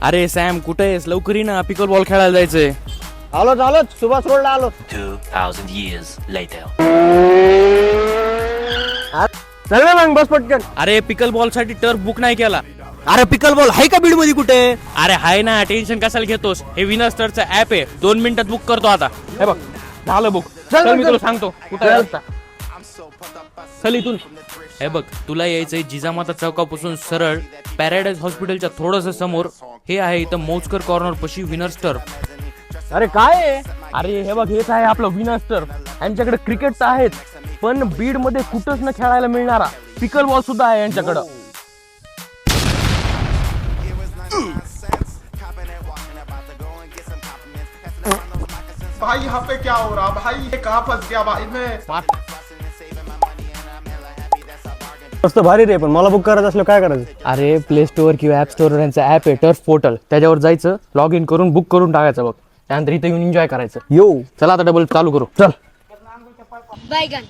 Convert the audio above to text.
अरे सॅम कुठे आहेस? लवकर ये ना, पिकल बॉल खेळायला जायचंय. आलो सुभाष रोडला आलो. 2000 years later. चल ना मग बस पटकन. अरे पिकल बॉल साठी टर्फ बुक नाही केला. अरे पिकल बॉल आहे का बीड मध्ये कुठे? अरे हाय ना, टेन्शन कशाला घेतोस? हे विनस्टरचं ऍप आहे, 2 मिनिटात बुक करतो आता. हे बघ झालं बुक. चल मी तुला सांगतो कुठे आहे रस्ता. चल इथून. हे बघ तुला यायचंय जिजामाता चौकापासून सरळ पॅराडाईज हॉस्पिटलच्या थोडस समोर. हे आहे इथं मौजकर कॉर्नर पशी विनर्स्टर. अरे काय आहे? अरे हे बघ हेच आहे आपलं विनस्टर. यांच्याकडे क्रिकेट तर आहेच, पण बीड मध्ये कुठंच न खेळायला मिळणारा पिकल बॉल सुद्धा आहे यांच्याकडं. भाई यहाँ पे क्या हो रहा भाई? ये कहाँ फंस गया भाई मैं? मस्त भारी रे, पण मला बुक करायचं असलं काय करायचं? अरे प्ले स्टोअर किंवा ऍप स्टोअर यांचं ऍप आहे टर्फ पोर्टल, त्याच्यावर जायचं, लॉग इन करून बुक करून टाकायचं. बघ त्यानंतर इथे येऊन एन्जॉय करायचं. यो चला आता डबल चालू करू. चल. Baigan.